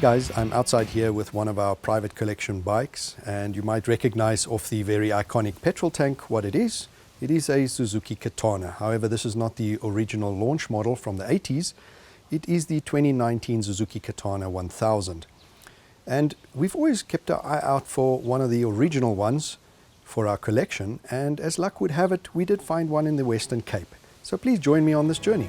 guys, I'm outside here with one of our private collection bikes, and you might recognize off the very iconic petrol tank what it is. It is a Suzuki Katana. However, this is not the original launch model from the 80s. It is the 2019 Suzuki Katana 1000. And we've always kept our eye out for one of the original ones for our collection, and as luck would have it, we did find one in the Western Cape. So please join me on this journey.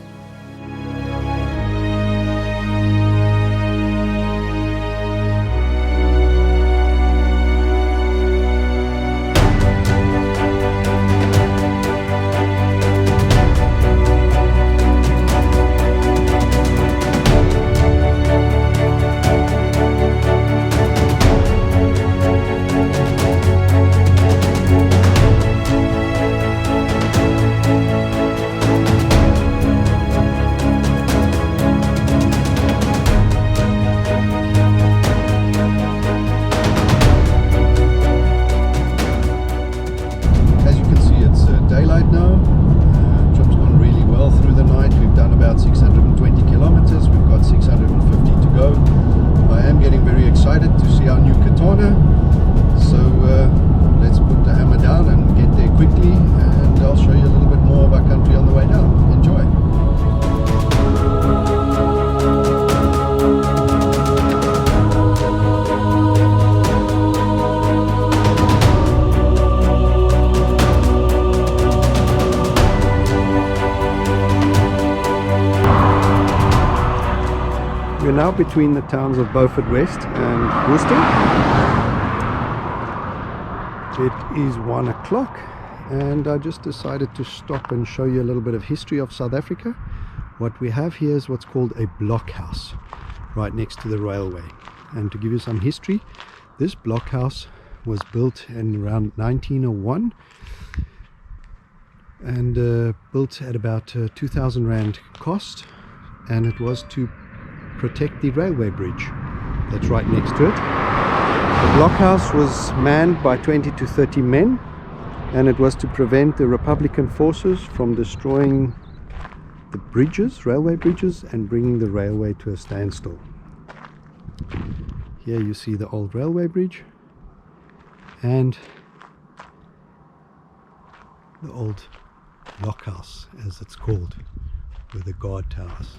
Daylight now. Trip's gone really well through the night. We've done about 620 kilometers. We've got 650 to go. I am getting very excited to see our new Katana. So let's put the hammer down and get there quickly, and I'll show you a little bit more of our country on the way down. Enjoy. We're now between the towns of Beaufort West and Worcester. It is 1 o'clock and I just decided to stop and show you a little bit of history of South Africa. What we have here is what's called a blockhouse right next to the railway. And to give you some history, this blockhouse was built in around 1901 and built at about 2,000 Rand cost, and it was to protect the railway bridge that's right next to it. The blockhouse was manned by 20 to 30 men, and it was to prevent the Republican forces from destroying the bridges, railway bridges, and bringing the railway to a standstill. Here you see the old railway bridge and the old blockhouse, as it's called, with the guard towers.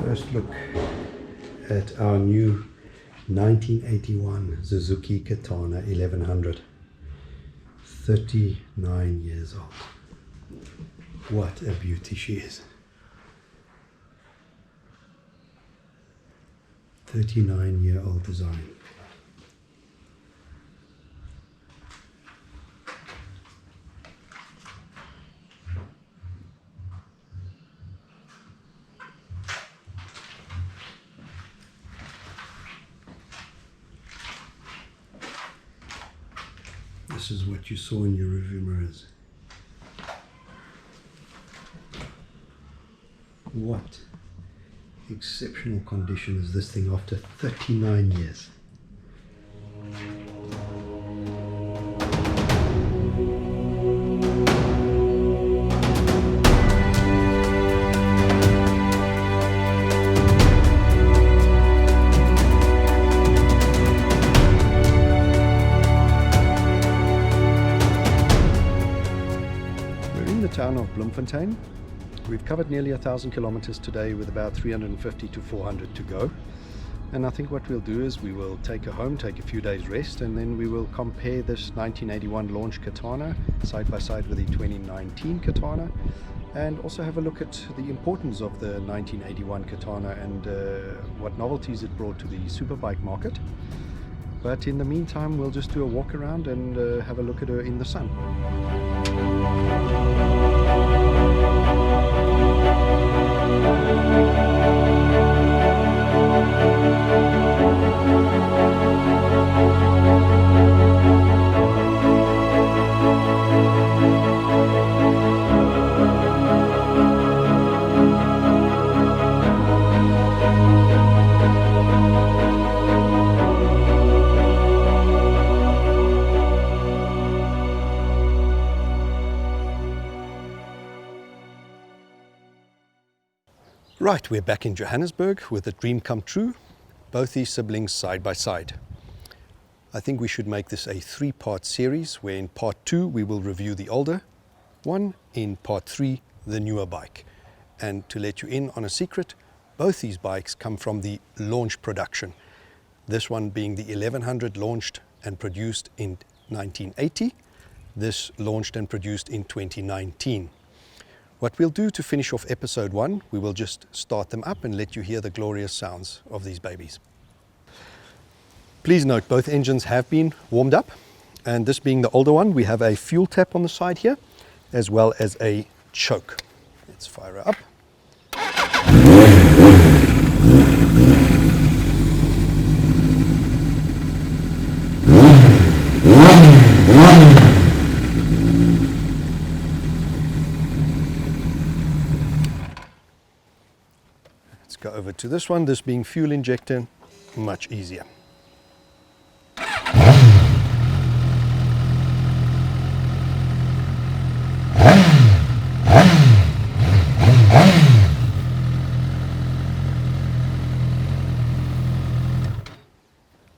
First look at our new 1981 Suzuki Katana 1100. 39 years old. What a beauty she is. 39-year-old design. This is what you saw in your rearview mirrors. What exceptional condition is this thing after 39 years? Town of Bloemfontein. We've covered nearly 1,000 kilometers today with about 350 to 400 to go, and I think what we'll do is we will take her home, take a few days rest, and then we will compare this 1981 launch Katana side by side with the 2019 Katana, and also have a look at the importance of the 1981 Katana and what novelties it brought to the superbike market. But in the meantime, we'll just do a walk around and have a look at her in the sun. Right, we're back in Johannesburg with a dream come true, both these siblings side by side. I think we should make this a 3-part series where in part 2 we will review the older one, in part 3 the newer bike. And to let you in on a secret, both these bikes come from the launch production. This one being the 1100 launched and produced in 1980, this launched and produced in 2019. What we'll do to finish off episode 1, we will just start them up and let you hear the glorious sounds of these babies. Please note both engines have been warmed up, and this being the older one, we have a fuel tap on the side here as well as a choke. Let's fire her up. Go over to this one, this being fuel injector, much easier.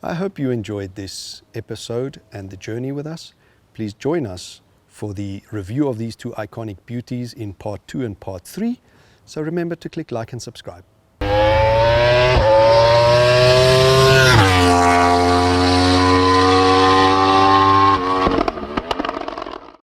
I hope you enjoyed this episode and the journey with us. Please join us for the review of these two iconic beauties in part 2 and part 3. So remember to click like and subscribe.